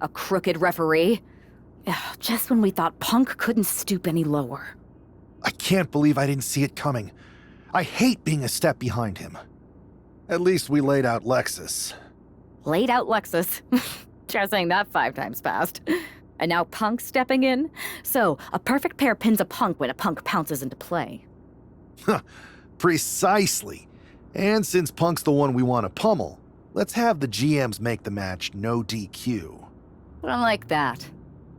A crooked referee. Ugh, just when we thought Punk couldn't stoop any lower. I can't believe I didn't see it coming. I hate being a step behind him. At least we laid out Lexus. Laid out Lexus. Try saying that 5 times fast. And now Punk's stepping in? So, a perfect pair pins a Punk when a Punk pounces into play. Precisely. And since Punk's the one we want to pummel, let's have the GMs make the match no DQ. I don't like that.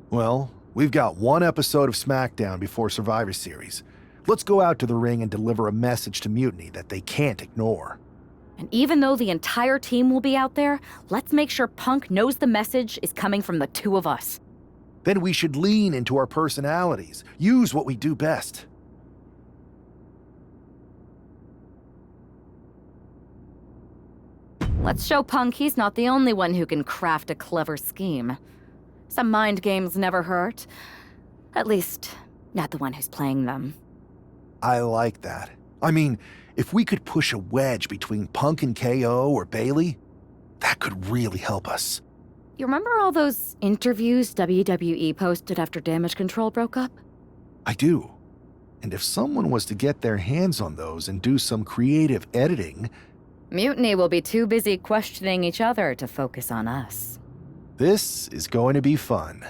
Well, we've got one episode of SmackDown before Survivor Series. Let's go out to the ring and deliver a message to Mutiny that they can't ignore. And even though the entire team will be out there, let's make sure Punk knows the message is coming from the 2 of us. Then we should lean into our personalities, use what we do best. Let's show Punk he's not the only one who can craft a clever scheme. Some mind games never hurt. At least, not the one who's playing them. I like that. I mean, if we could push a wedge between Punk and KO or Bayley, that could really help us. You remember all those interviews WWE posted after Damage Control broke up? I do. And if someone was to get their hands on those and do some creative editing... Mutiny will be too busy questioning each other to focus on us. This is going to be fun.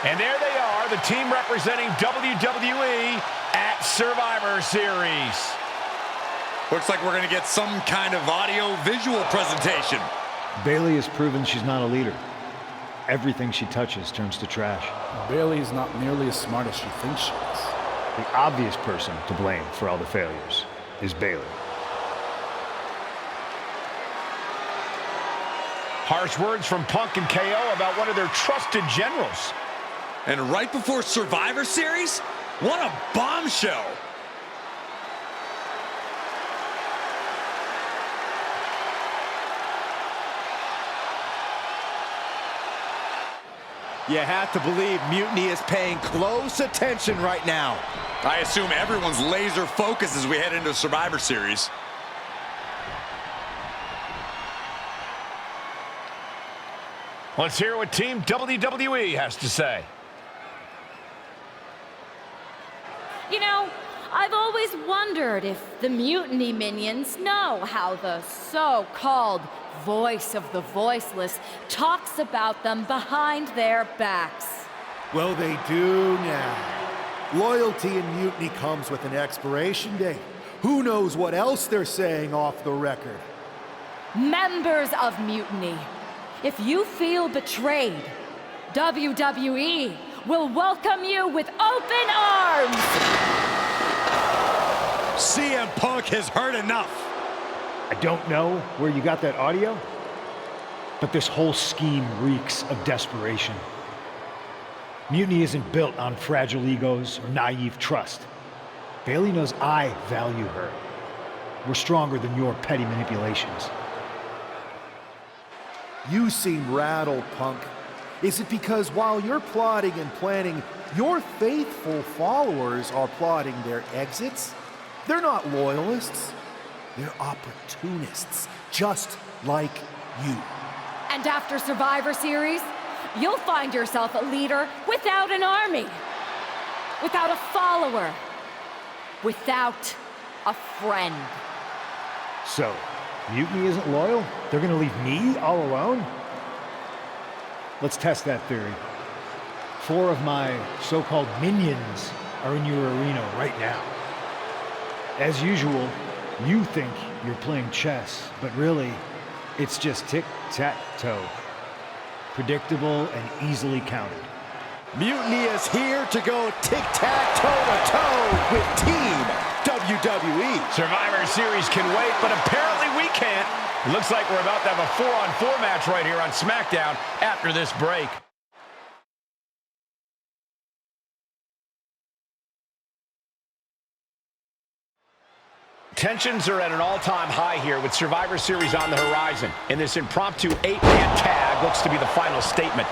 And there they are, the team representing WWE at Survivor Series. Looks like we're going to get some kind of audio-visual presentation. Bayley has proven she's not a leader. Everything she touches turns to trash. Bayley is not nearly as smart as she thinks she is. The obvious person to blame for all the failures is Bayley. Harsh words from Punk and KO about one of their trusted generals. And right before Survivor Series? What a bombshell! You have to believe Mutiny is paying close attention right now. I assume everyone's laser focused as we head into Survivor Series. Let's hear what Team WWE has to say. You know, I've always wondered if the Mutiny minions know how the so-called voice of the voiceless talks about them behind their backs. Well, they do now. Loyalty in Mutiny comes with an expiration date. Who knows what else they're saying off the record? Members of Mutiny, if you feel betrayed, WWE will welcome you with open arms! CM Punk has heard enough. I don't know where you got that audio, but this whole scheme reeks of desperation. Mutiny isn't built on fragile egos or naive trust. Bayley knows I value her. We're stronger than your petty manipulations. You seem rattled, Punk. Is it because while you're plotting and planning, your faithful followers are plotting their exits? They're not loyalists. They're opportunists, just like you. And after Survivor Series, you'll find yourself a leader without an army, without a follower, without a friend. So, Mutiny isn't loyal? They're gonna leave me all alone? Let's test that theory. 4 of my so-called minions are in your arena right now. As usual, you think you're playing chess, but really, it's just tic-tac-toe. Predictable and easily countered. Mutiny is here to go tic-tac-toe-to-toe with Team WWE. Survivor Series can wait, but apparently we can't. It looks like we're about to have a 4-on-4 match right here on SmackDown after this break. Tensions are at an all-time high here with Survivor Series on the horizon. And this impromptu 8-man tag looks to be the final statement.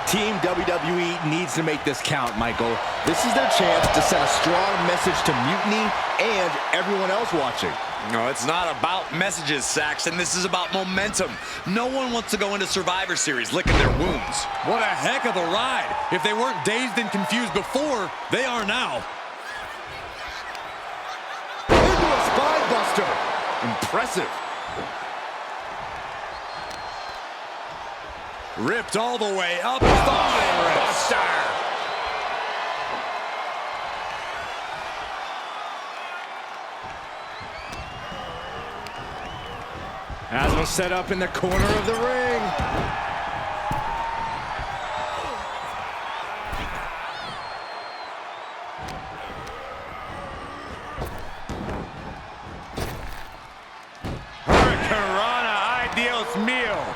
Team WWE needs to make this count, Michael. This is their chance to send a strong message to Mutiny and everyone else watching. No, it's not about messages, Saxton. This is about momentum. No one wants to go into Survivor Series licking their wounds. What a heck of a ride. If they weren't dazed and confused before, they are now. Into a spine buster. Impressive. Ripped all the way up. Buster. As will set up in the corner of the ring.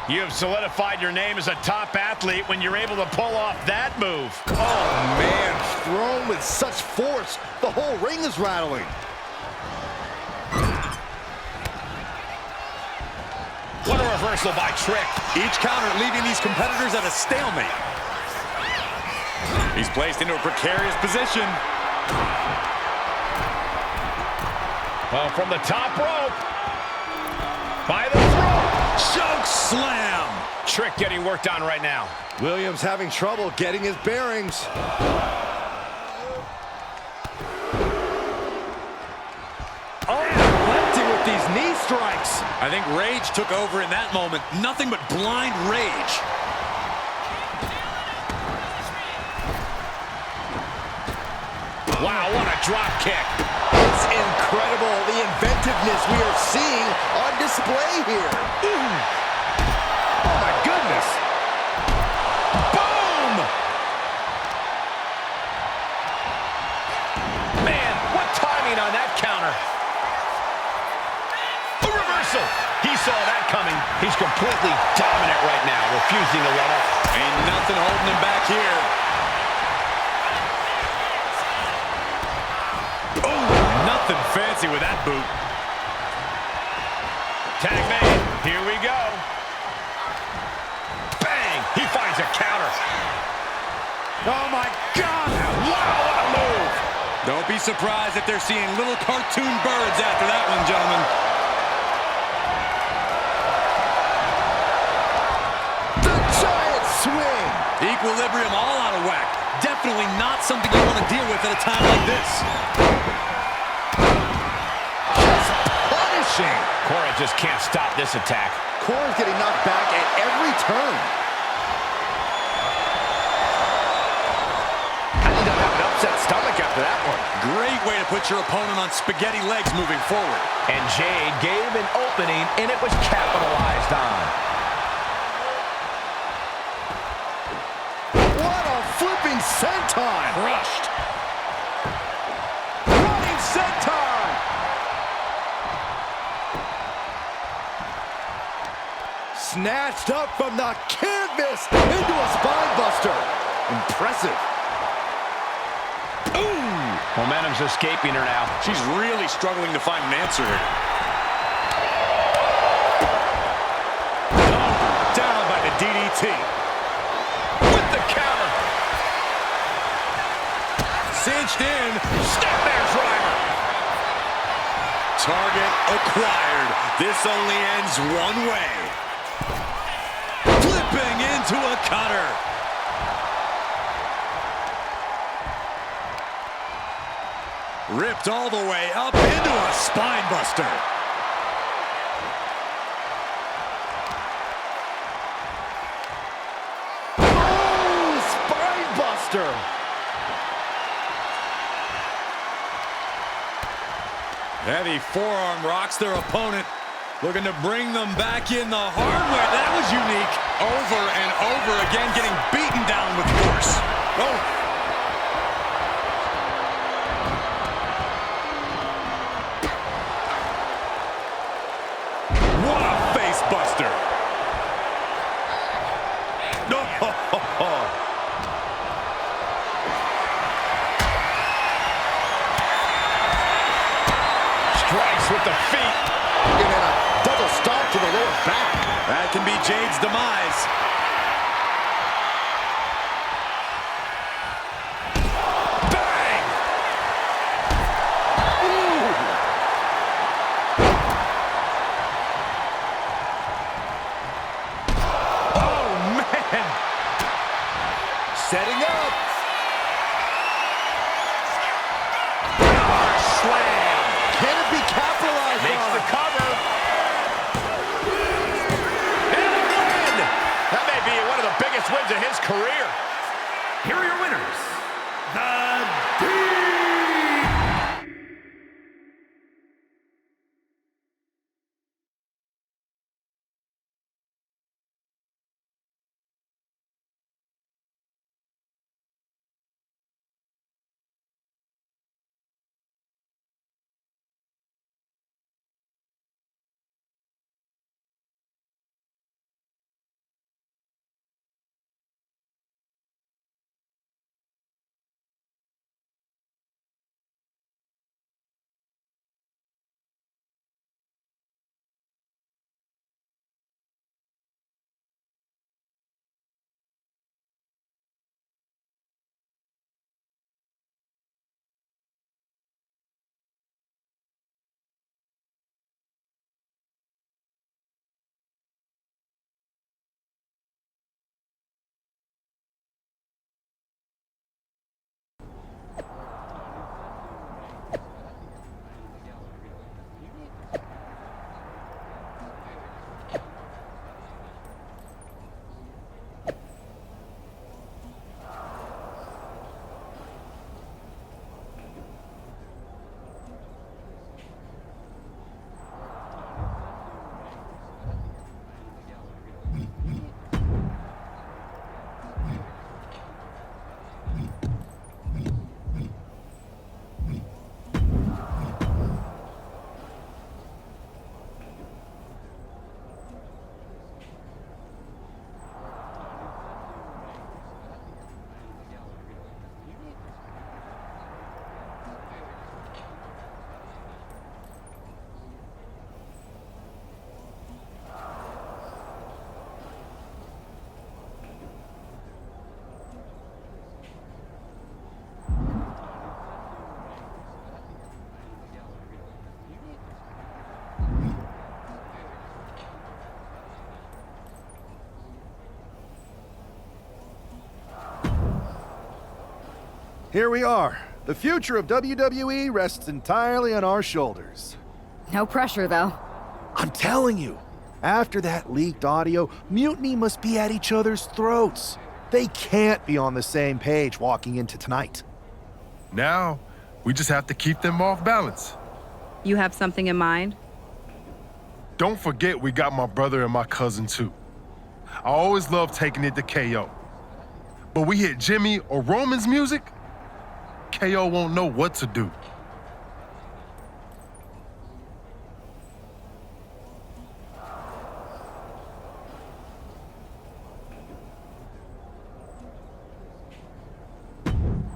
You have solidified your name as a top athlete when you're able to pull off that move. Oh, man. Thrown with such force, the whole ring is rattling. What a reversal by Trick. Each counter leaving these competitors at a stalemate. He's placed into a precarious position. Well, from the top rope. By the throat. Choke slam. Trick getting worked on right now. Williams having trouble getting his bearings. Unrelenting with these knee strikes. I think rage took over in that moment. Nothing but blind rage. Wow, what a drop kick. It's incredible, the inventiveness we are seeing on display here. Oh, my goodness. Boom! Man, what timing on that counter. A reversal. He saw that coming. He's completely dominant right now, refusing to let up. Ain't nothing holding him back here. Nothing fancy with that boot. Tag made. Here we go. Bang! He finds a counter. Oh, my God. Wow, what a move. Don't be surprised if they're seeing little cartoon birds after that one, gentlemen. The giant swing. Equilibrium all out of whack. Definitely not something you want to deal with at a time like this. Cora just can't stop this attack. Cora's getting knocked back at every turn. How do you not have an upset stomach after that one? Great way to put your opponent on spaghetti legs moving forward. And Jade gave an opening, and it was capitalized on. What a flipping senton! Crushed. Running senton! Snatched up from the canvas into a spine buster. Impressive. Ooh! Momentum's escaping her now. She's really struggling to find an answer here. Down by the DDT. With the counter. Cinched in. Snapmare driver. Target acquired. This only ends one way. Flipping into a cutter. Ripped all the way up into a spine buster. Oh, spine buster. Heavy forearm rocks their opponent. Looking to bring them back in the hard way. That was unique. Over and over again, getting beaten down with force. Oh. What a face That can be Jade's demise. Bang! Ooh. Oh, man! Setting up. Slam. Can it be capitalized Makes on? the cover. And a win! That may be one of the biggest wins of his career. Here are your winners, the Here we are. The future of WWE rests entirely on our shoulders. No pressure, though. I'm telling you, after that leaked audio, Mutiny must be at each other's throats. They can't be on the same page walking into tonight. Now, we just have to keep them off balance. You have something in mind? Don't forget we got my brother and my cousin too. I always love taking it to KO. But we hit Jimmy or Roman's music, KO won't know what to do.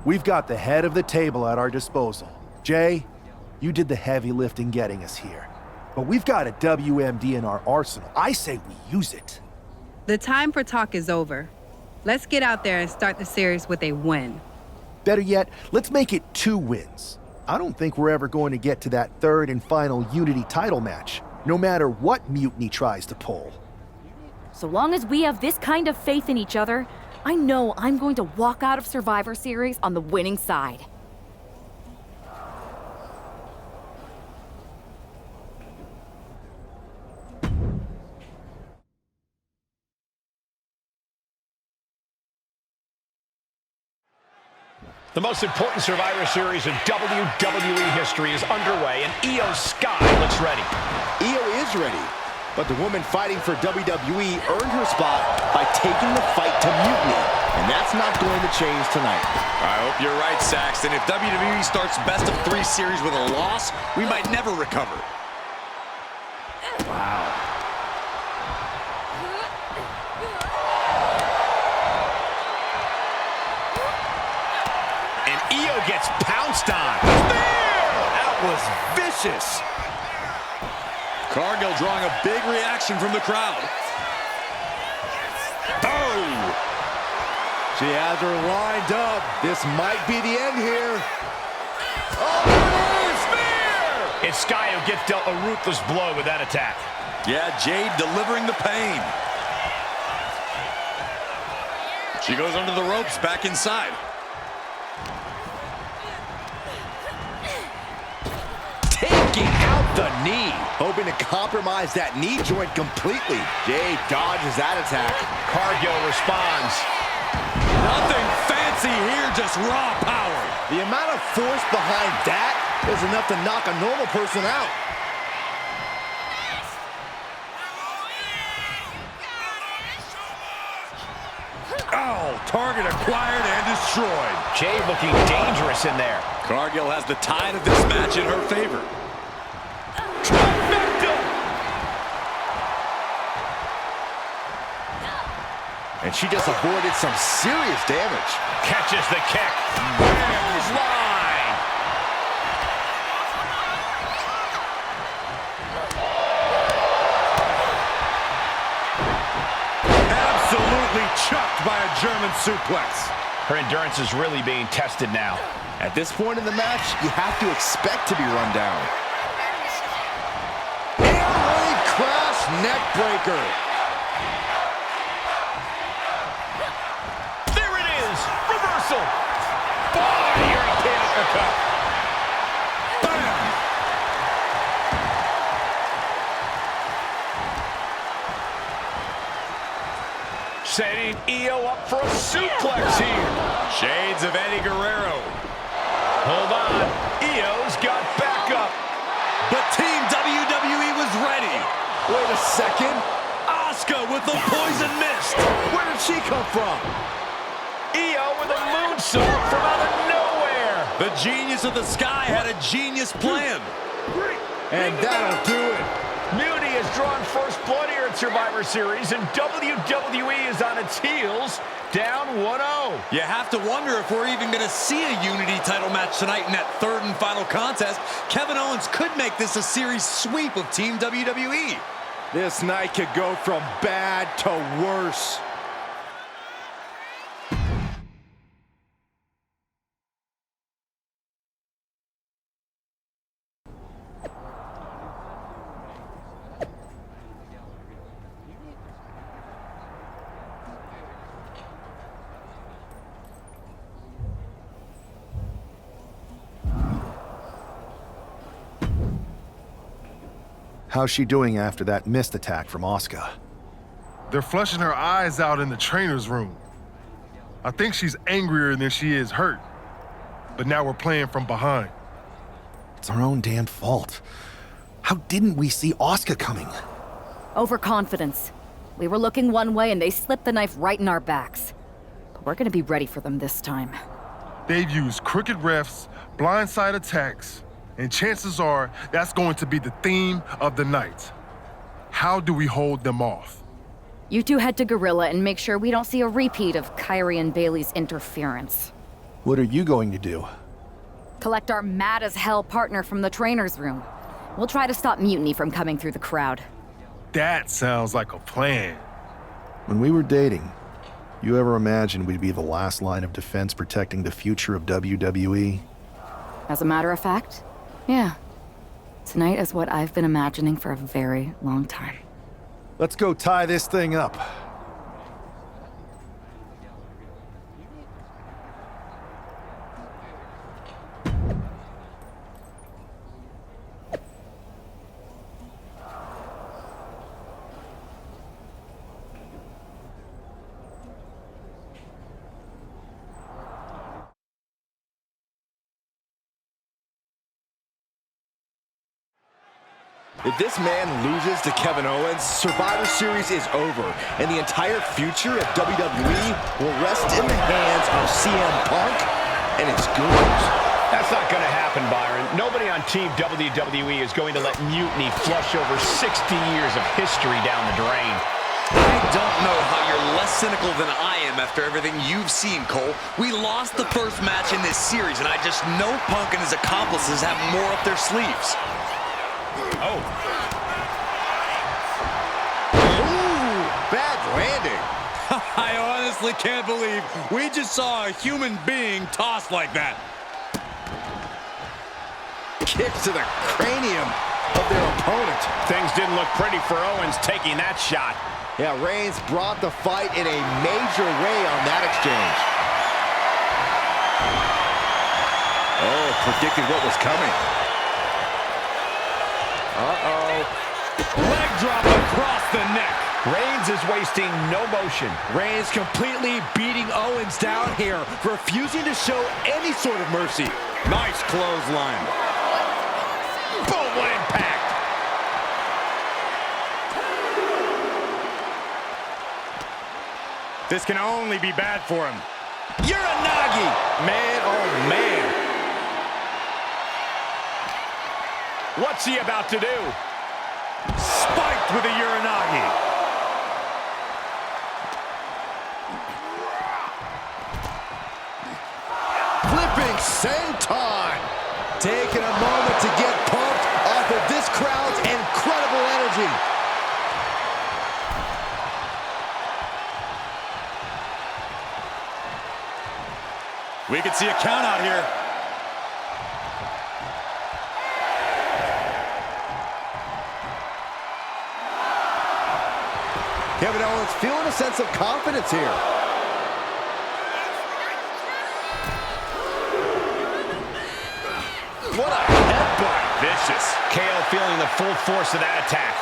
We've got the head of the table at our disposal. Jay, you did the heavy lifting getting us here. But we've got a WMD in our arsenal. I say we use it. The time for talk is over. Let's get out there and start the series with a win. Better yet, let's make it 2 wins. I don't think we're ever going to get to that third and final Unity title match, no matter what Mutiny tries to pull. So long as we have this kind of faith in each other, I know I'm going to walk out of Survivor Series on the winning side. The most important Survivor Series in WWE history is underway, and Io Sky looks ready. Io is ready, but the woman fighting for WWE earned her spot by taking the fight to Mutiny, and that's not going to change tonight. I hope you're right, Saxton. If WWE starts best of 3 series with a loss, we might never recover. Wow. And Io gets pounced on. That was vicious. Cargill drawing a big reaction from the crowd. Oh! She has her lined up. This might be the end here. Oh, there it is! Spear! It's Sky who gets dealt a ruthless blow with that attack. Yeah, Jade delivering the pain. She goes under the ropes, back inside. Taking out the knee. Hoping to compromise that knee joint completely. Jade dodges that attack. Cargill responds. Nothing fancy here, just raw power. The amount of force behind that is enough to knock a normal person out. Oh, target acquired and destroyed. Jade looking dangerous in there. Cargill has the tide of this match in her favor. Trifecta! And she just avoided some serious damage. Catches the kick. Bam's line. Absolutely chucked by a German suplex. Her endurance is really being tested now. At this point in the match, you have to expect to be run down. Air Raid Crash Neckbreaker. There it is. Reversal. Oh, European uppercut. Bam! Setting Io up for a suplex here. Shades of Eddie Guerrero. Hold on. Io's got backup. But Team WWE was ready. Wait a second. Asuka with the poison mist. Where did she come from? Io with a moonsault from out of nowhere. The genius of the Sky had a genius plan. And that'll do it. Mutiny has drawn first blood here at Survivor Series, and WWE is on its heels, down 1-0. You have to wonder if we're even going to see a Unity title match tonight in that third and final contest. Kevin Owens could make this a series sweep of Team WWE. This night could go from bad to worse. How's she doing after that missed attack from Asuka? They're flushing her eyes out in the trainer's room. I think she's angrier than she is hurt. But now we're playing from behind. It's our own damn fault. How didn't we see Asuka coming? Overconfidence. We were looking one way and they slipped the knife right in our backs. But we're gonna be ready for them this time. They've used crooked refs, blindside attacks, and chances are that's going to be the theme of the night. How do we hold them off? You two head to Gorilla and make sure we don't see a repeat of Kyrie and Bailey's interference. What are you going to do? Collect our mad-as-hell partner from the trainer's room. We'll try to stop Mutiny from coming through the crowd. That sounds like a plan. When we were dating, you ever imagined we'd be the last line of defense protecting the future of WWE? As a matter of fact, yeah. Tonight is what I've been imagining for a very long time. Let's go tie this thing up. If this man loses to Kevin Owens, Survivor Series is over, and the entire future of WWE will rest in the hands of CM Punk and his goons. That's not going to happen, Byron. Nobody on Team WWE is going to let Mutiny flush over 60 years of history down the drain. I don't know how you're less cynical than I am after everything you've seen, Cole. We lost the first match in this series, and I just know Punk and his accomplices have more up their sleeves. Oh. honestly can't believe we just saw a human being tossed like that. Kicks to the cranium of their opponent. Things didn't look pretty for Owens taking that shot. Yeah, Reigns brought the fight in a major way on that exchange. Oh, predicted what was coming. Uh-oh. Leg drop across the neck. Reigns is wasting no motion. Reigns completely beating Owens down here, refusing to show any sort of mercy. Nice clothesline. Boom, what impact. This can only be bad for him. Uranagi! Man, oh man. What's he about to do? Spiked with a Uranagi. Flipping senton. Taking a moment to get pumped off of this crowd's incredible energy. We could see a count out here. Kevin Owens feeling a sense of confidence here. What a headbutt. Vicious. KO feeling the full force of that attack.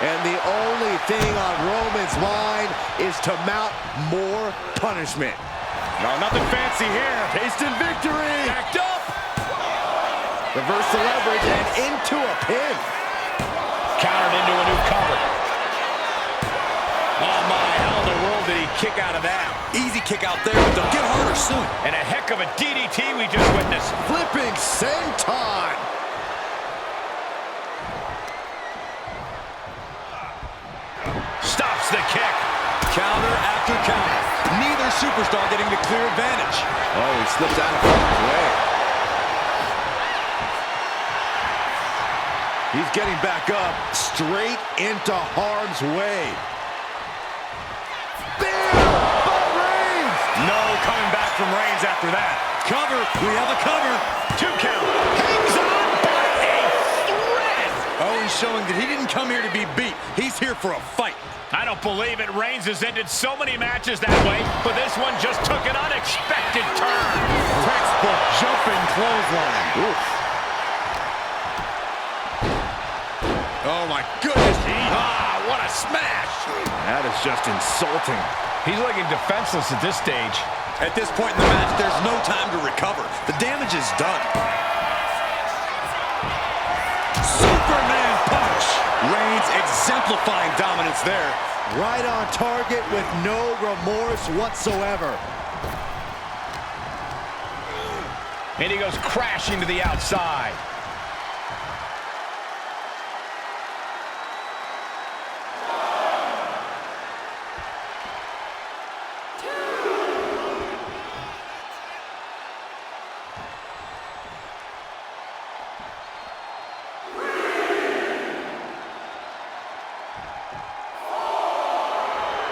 And the only thing on Roman's mind is to mount more punishment. No, nothing fancy here. Tasting victory. Backed up. Reverse the leverage and into a pin. Countered into a new cover. Oh my, how in the world did he kick out of that? Easy kick out there, but they'll get harder soon. And a heck of a DDT we just witnessed. Flipping senton. Stops the kick. Counter after counter. Neither superstar getting the clear advantage. Oh, he slipped out of harm's way. He's getting back up, straight into harm's way. Bam! But Reigns! No coming back from Reigns after that. Cover. We have a cover. 2 count. Hangs on by a thread. Owens showing that he didn't come here to be beat. He's here for a fight. I don't believe it. Reigns has ended so many matches that way, but this one just took an unexpected turn. Textbook jumping clothesline. Oof. Oh my goodness. What a smash. That is just insulting. He's looking defenseless at this stage. At this point in the match, there's no time to recover. The damage is done. Superman punch. Reigns exemplifying dominance there. Right on target with no remorse whatsoever. And he goes crashing to the outside.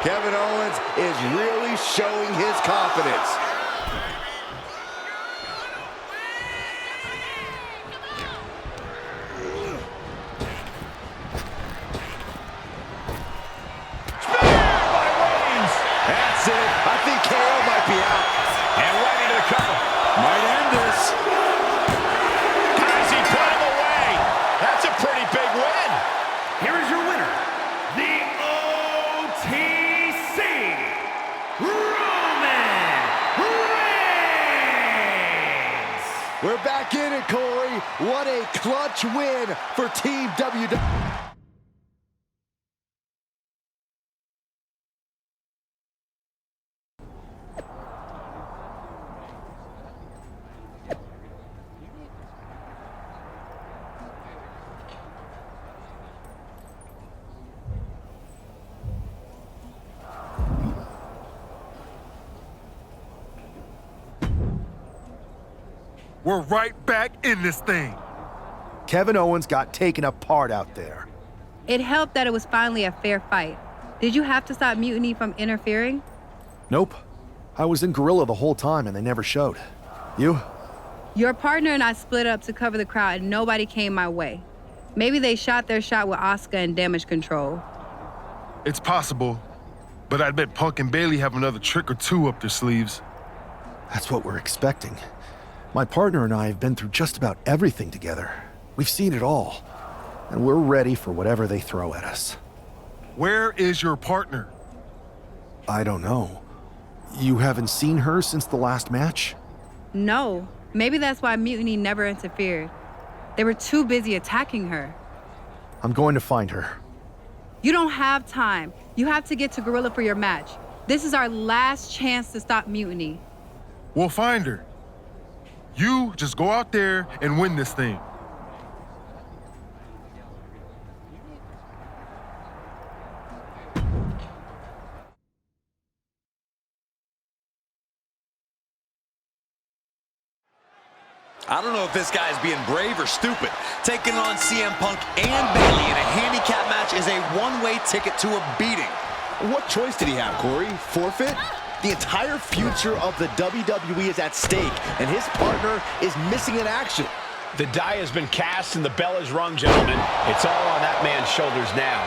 Kevin Owens is really showing his confidence. That's it. I think KO might be out. And right into the cover. Might end this. As he put him away. That's a pretty big win. Here is your winner, the OTC, Roman Reigns. We're back in it, Corey. What a clutch win for Team WWE. We're right back in this thing. Kevin Owens got taken apart out there. It helped that it was finally a fair fight. Did you have to stop Mutiny from interfering? Nope. I was in Gorilla the whole time and they never showed. You? Your partner and I split up to cover the crowd and nobody came my way. Maybe they shot their shot with Asuka and Damage Control. It's possible, but I bet Punk and Bayley have another trick or two up their sleeves. That's what we're expecting. My partner and I have been through just about everything together. We've seen it all. And we're ready for whatever they throw at us. Where is your partner? I don't know. You haven't seen her since the last match? No. Maybe that's why Mutiny never interfered. They were too busy attacking her. I'm going to find her. You don't have time. You have to get to Gorilla for your match. This is our last chance to stop Mutiny. We'll find her. You just go out there and win this thing. I don't know if this guy is being brave or stupid. Taking on CM Punk and Bayley in a handicap match is a one-way ticket to a beating. What choice did he have, Corey? Forfeit? The entire future of the WWE is at stake, and his partner is missing in action. The die has been cast and the bell is rung, gentlemen. It's all on that man's shoulders now.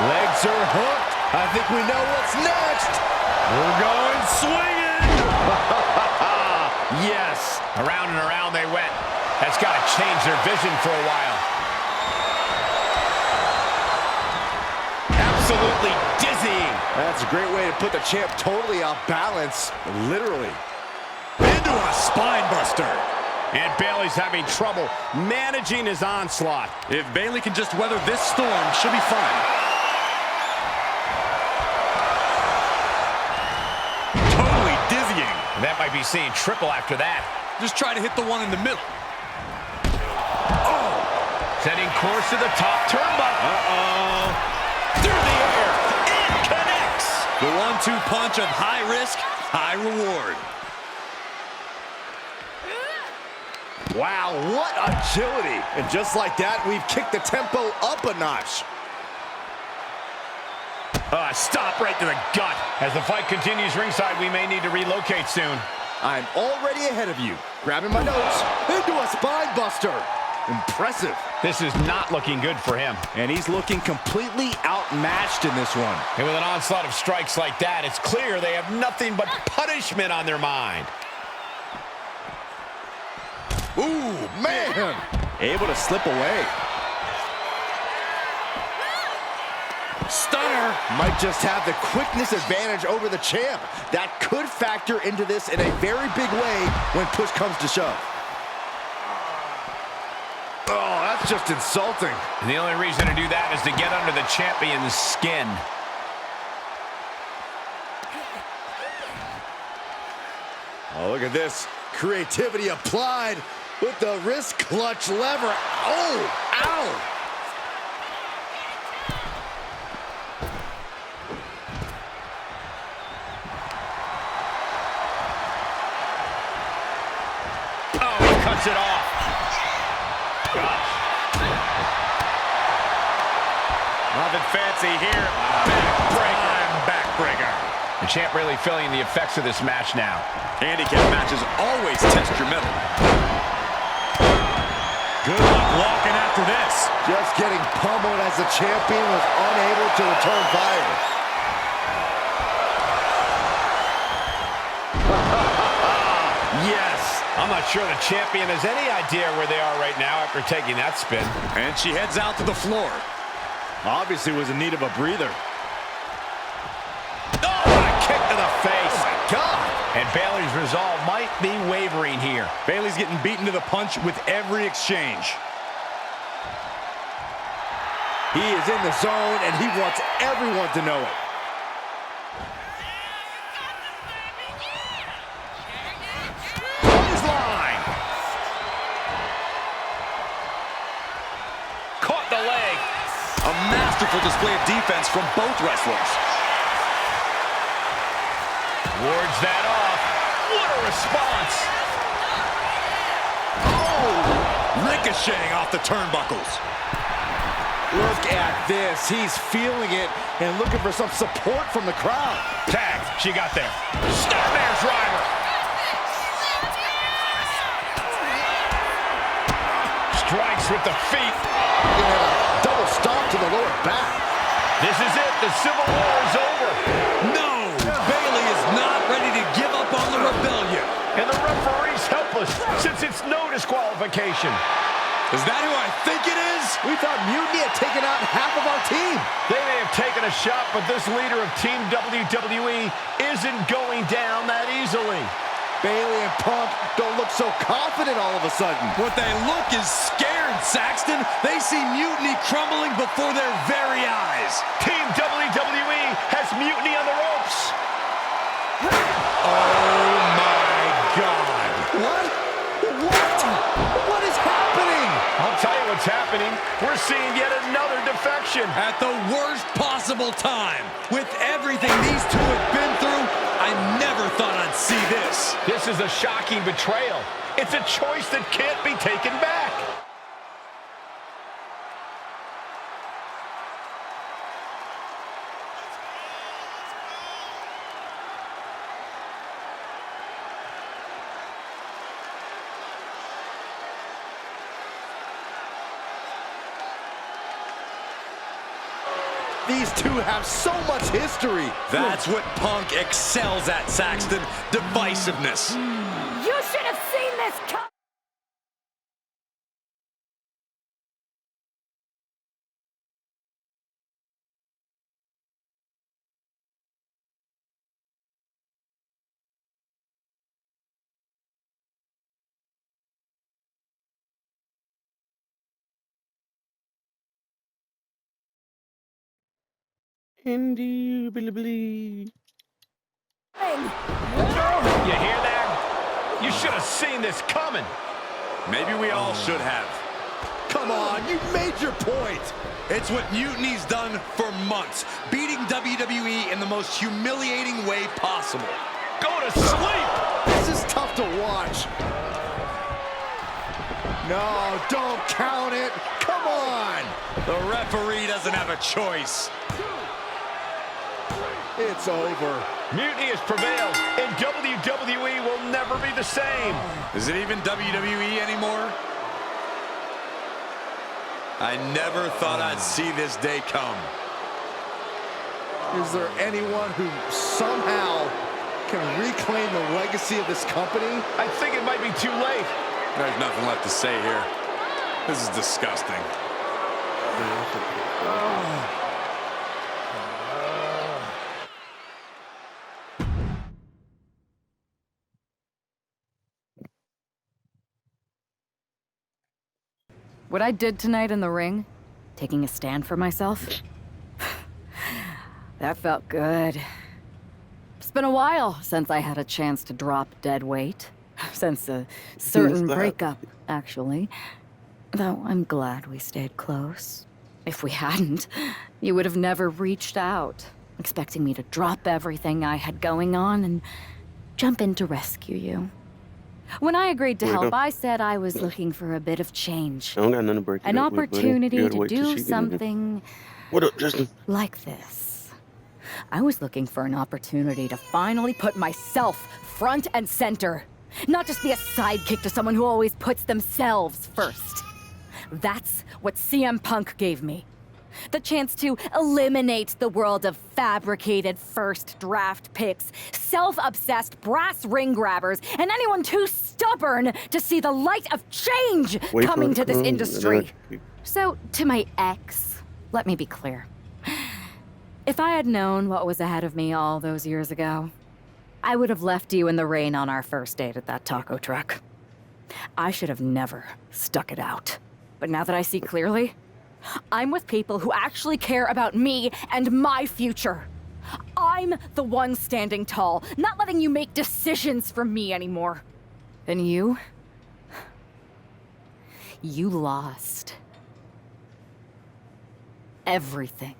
Legs are hooked. I think we know what's next. We're going swinging. Yes. Around and around they went. That's got to change their vision for a while. Absolutely dizzying. That's a great way to put the champ totally off balance, literally. Into a spine buster. And Bayley's having trouble managing his onslaught. If Bayley can just weather this storm, she'll be fine. Totally dizzying. That might be seeing triple after that. Just try to hit the one in the middle. Oh! Setting course to the top turnbuckle. Uh-oh. Through the air. It connects. The 1-2 punch of high risk, high reward. Wow, what agility. And just like that, we've kicked the tempo up a notch. Stop right to the gut. As the fight continues ringside, we may need to relocate soon. I'm already ahead of you. Grabbing my notes. Into a spine buster. Impressive. This is not looking good for him. And he's looking completely outmatched in this one. And with an onslaught of strikes like that, it's clear they have nothing but punishment on their mind. Ooh, man! Able to slip away. Stunner! Might just have the quickness advantage over the champ. That could factor into this in a very big way when push comes to shove. Oh, that's just insulting. And the only reason to do that is to get under the champion's skin. Oh, look at this. Creativity applied with the wrist clutch lever. Oh, ow! Cuts it off. Gosh. Nothing fancy here. Backbreaker. The champ really feeling the effects of this match now. Handicap matches always test your mettle. Good luck walking after this. Just getting pummeled as the champion was unable to return fire. Yes. I'm not sure the champion has any idea where they are right now after taking that spin. And she heads out to the floor. Obviously was in need of a breather. Oh, what a kick to the face. Oh, my God. And Bayley's resolve might be wavering here. Bayley's getting beaten to the punch with every exchange. He is in the zone, and he wants everyone to know it. A masterful display of defense from both wrestlers. Wards that off. What a response. Oh! Ricocheting off the turnbuckles. Look at this. He's feeling it and looking for some support from the crowd. Tagged. She got there. Snapmare driver. Strikes with the feet. Yeah, double stomp to the lower back. This is it. The Civil War is over. No! Bayley is not ready to give up on the rebellion. And the referee's helpless since it's no disqualification. Is that who I think it is? We thought Mutiny had taken out half of our team. They may have taken a shot, but this leader of Team WWE isn't going down that easily. Bayley and Punk don't look so confident all of a sudden. What they look is scared, Saxton. They see Mutiny crumbling before their very eyes. Team WWE has Mutiny on the ropes. Oh, my God. What? What is happening? I'll tell you what's happening. We're seeing yet another defection. At the worst possible time. With everything these two have been through, I never thought I'd see this. This is a shocking betrayal. It's a choice that can't be taken back. These two have so much history. That's what Punk excels at, Saxton. Divisiveness. You should have seen this coming. Indubitably. You hear that? You should have seen this coming. Maybe we all should have. Come on, you made your point. It's what Mutiny's done for months, beating WWE in the most humiliating way possible. Go to sleep. This is tough to watch. No, don't count it. Come on. The referee doesn't have a choice. It's over. Mutiny has prevailed, and WWE will never be the same. Is it even WWE anymore? I never thought I'd see this day come. Is there anyone who somehow can reclaim the legacy of this company? I think it might be too late. There's nothing left to say here. This is disgusting. What I did tonight in the ring, taking a stand for myself, that felt good. It's been a while since I had a chance to drop dead weight. Since a certain breakup, actually. Though I'm glad we stayed close. If we hadn't, you would have never reached out, expecting me to drop everything I had going on and jump in to rescue you. When I agreed to help, I said I was looking for a bit of change. I don't got nothing to break it An up with, opportunity buddy. You gotta to wait till do she get in here. something What up, Justin? like this. I was looking for an opportunity to finally put myself front and center. Not just be a sidekick to someone who always puts themselves first. That's what CM Punk gave me. The chance to eliminate the world of fabricated first draft picks, self-obsessed brass ring grabbers, and anyone too stubborn to see the light of change Wait for coming it to this come, industry. and So, to my ex, let me be clear. If I had known what was ahead of me all those years ago, I would have left you in the rain on our first date at that taco truck. I should have never stuck it out. But now that I see clearly, I'm with people who actually care about me and my future. I'm the one standing tall, not letting you make decisions for me anymore. And you? You lost everything.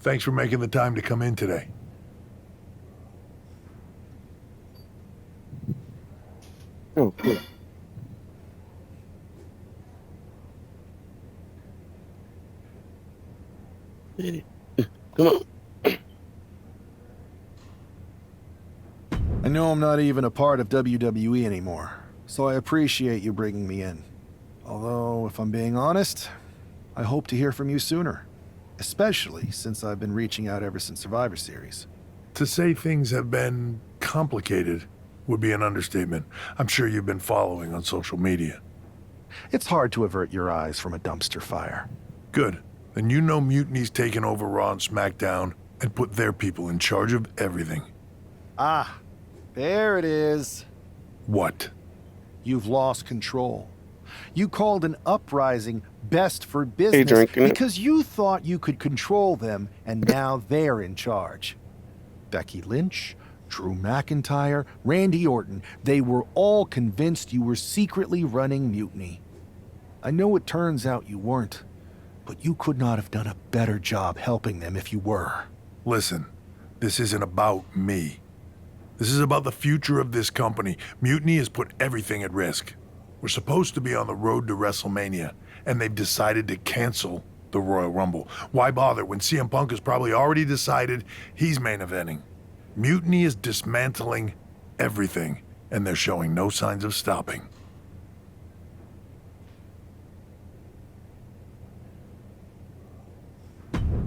Thanks for making the time to come in today. Oh, cool. Come on. I know I'm not even a part of WWE anymore, so I appreciate you bringing me in. Although, if I'm being honest, I hope to hear from you sooner. Especially since I've been reaching out ever since Survivor Series. To say things have been complicated would be an understatement. I'm sure you've been following on social media. It's hard to avert your eyes from a dumpster fire. Good. Then you know Mutiny's taken over Raw and SmackDown and put their people in charge of everything. Ah, there it is. What? You've lost control. You called an uprising best for business because you thought you could control them, and now they're in charge. Becky Lynch, Drew McIntyre, Randy Orton, they were all convinced you were secretly running Mutiny. I know it turns out you weren't, but you could not have done a better job helping them if you were. Listen, this isn't about me. This is about the future of this company. Mutiny has put everything at risk. We're supposed to be on the road to WrestleMania, and they've decided to cancel the Royal Rumble. Why bother when CM Punk has probably already decided he's main eventing? Mutiny is dismantling everything, and they're showing no signs of stopping.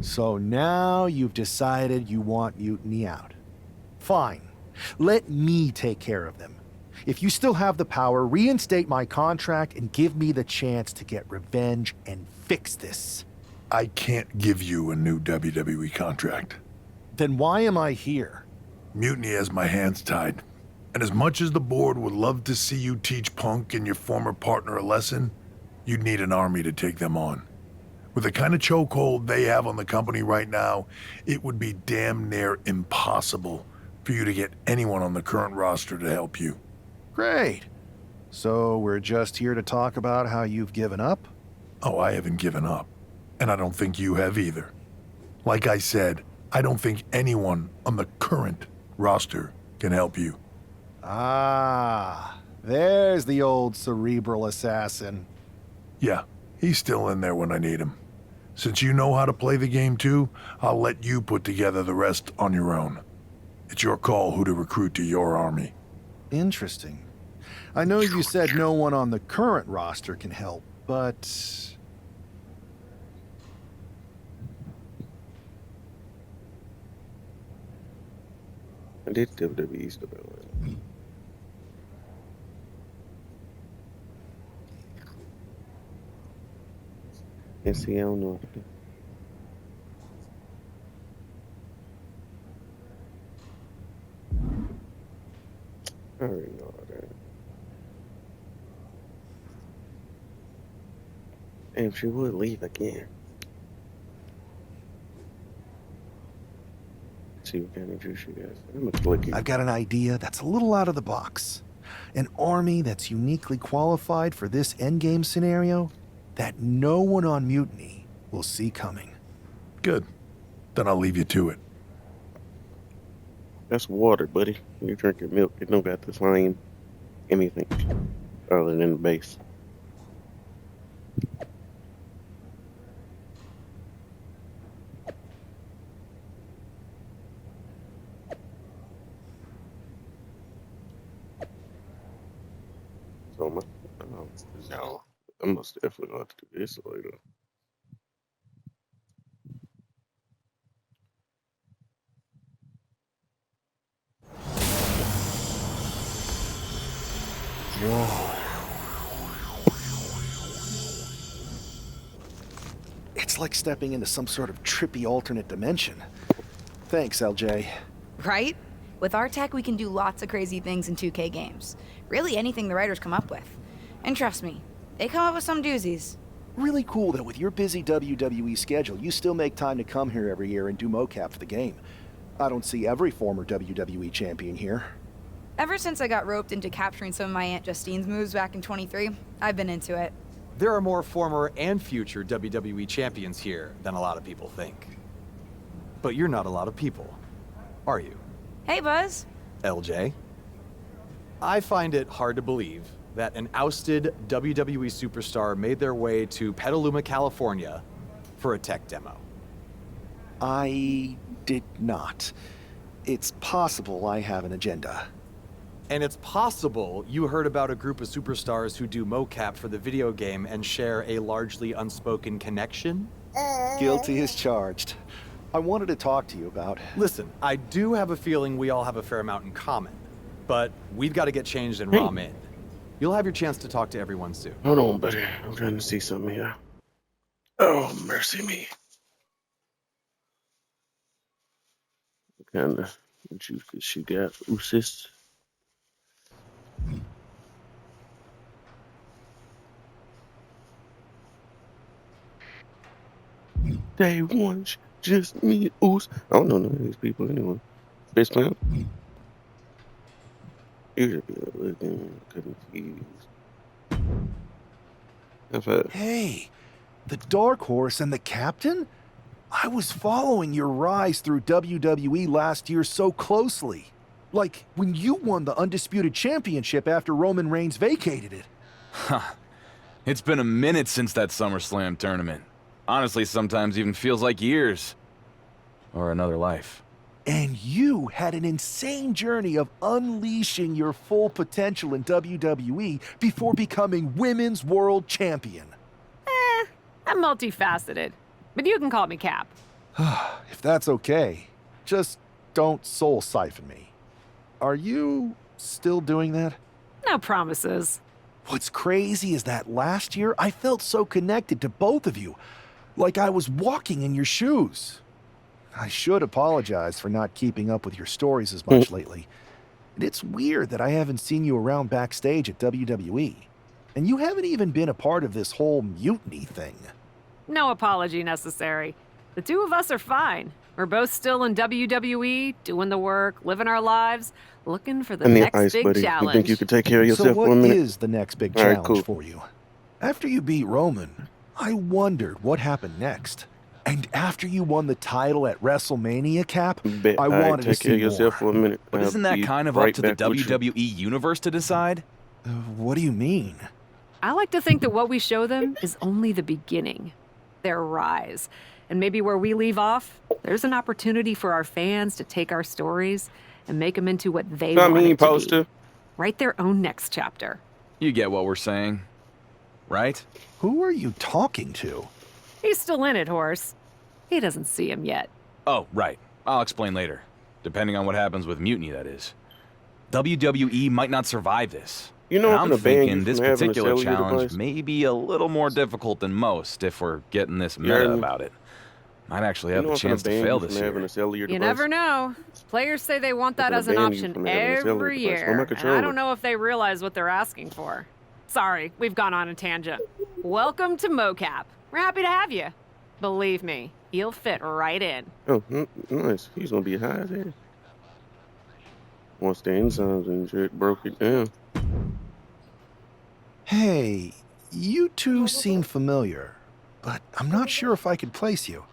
So now you've decided you want Mutiny out. Fine. Let me take care of them. If you still have the power, reinstate my contract and give me the chance to get revenge and fix this. I can't give you a new WWE contract. Then why am I here? Mutiny has my hands tied. And as much as the board would love to see you teach Punk and your former partner a lesson, you'd need an army to take them on. With the kind of chokehold they have on the company right now, it would be damn near impossible for you to get anyone on the current roster to help you. Great. So we're just here to talk about how you've given up? Oh, I haven't given up. And I don't think you have either. Like I said, I don't think anyone on the current roster can help you. Ah, there's the old cerebral assassin. Yeah, he's still in there when I need him. Since you know how to play the game too, I'll let you put together the rest on your own. It's your call who to recruit to your army. Interesting. I know you said no one on the current roster can help, but... I did WWE stuff. And see, I don't know what to do. I already know all that. And if she would leave again. See what kind of juice she got. I'm a clicky. I've got an idea that's a little out of the box. An army that's uniquely qualified for this endgame scenario that no one on Mutiny will see coming. Good. Then I'll leave you to it. That's water, buddy. You're drinking milk. It don't got the same anything other than the base. So I'm most definitely going to do this later. It's like stepping into some sort of trippy alternate dimension. Thanks, LJ. Right? With our tech, we can do lots of crazy things in 2K games. Really anything the writers come up with. And trust me, they come up with some doozies. Really cool that with your busy WWE schedule, you still make time to come here every year and do mocap for the game. I don't see every former WWE champion here. Ever since I got roped into capturing some of my Aunt Justine's moves back in 23, I've been into it. There are more former and future WWE champions here than a lot of people think. But you're not a lot of people, are you? Hey, Buzz. LJ? I find it hard to believe that an ousted WWE superstar made their way to Petaluma, California for a tech demo. I did not. It's possible I have an agenda. And it's possible you heard about a group of superstars who do mocap for the video game and share a largely unspoken connection? Guilty as charged. I wanted to talk to you about... Listen, I do have a feeling we all have a fair amount in common, but we've got to get changed in Ramen. You'll have your chance to talk to everyone soon. Hold on, buddy. I'm trying to see something here. Oh, mercy me. What kind of juice that she got? Usis. Day one, just me, Oos. I don't know none of these people anyway. Space Clown? You should be looking confused. Hey, the Dark Horse and the Captain? I was following your rise through WWE last year so closely. Like when you won the Undisputed Championship after Roman Reigns vacated it. Huh. It's been a minute since that SummerSlam tournament. Honestly, sometimes even feels like years. Or another life. And you had an insane journey of unleashing your full potential in WWE before becoming Women's World Champion. I'm multifaceted, but you can call me Cap. If that's okay, just don't soul siphon me. Are you still doing that? No promises. What's crazy is that last year I felt so connected to both of you, like I was walking in your shoes. I should apologize for not keeping up with your stories as much lately. And it's weird that I haven't seen you around backstage at WWE. And you haven't even been a part of this whole mutiny thing. No apology necessary. The two of us are fine. We're both still in WWE, doing the work, living our lives, looking for the next ice, big buddy. challenge. You think you could take care of yourself So for a what minute? is the next big All right, challenge cool. for you? After you beat Roman, I wondered what happened next. And after you won the title at WrestleMania, Cap, I wanted to take care of see yourself more. for a minute. But I'll isn't that be kind of right up to the back with you. WWE Universe to decide? What do you mean? I like to think that what we show them is only the beginning, their rise. And maybe where we leave off, there's an opportunity for our fans to take our stories and make them into what they want it to be. Write their own next chapter. You get what we're saying, right? Who are you talking to? He's still in it, Horse. He doesn't see him yet. Oh, right. I'll explain later. Depending on what happens with Mutiny, that is. WWE might not survive this. You know, And I'm I'm gonna ban you thinking this from having a particular cellular challenge device. may be a little more difficult than most if we're getting this You meta heard me? about it. Might actually You have know the I'm gonna chance to ban fail you this from year. having a cellular You device. never know. Players say they want that gonna as an ban you option from having a cellular every device. On my year. And I controller. don't know if they realize what they're asking for. Sorry, we've gone on a tangent. Welcome to MoCap. We're happy to have you. Believe me, you'll fit right in. Oh, nice. He's gonna be high as hell. Once the enzymes and shit broke it down. Hey, you two seem familiar, but I'm not sure if I could place you.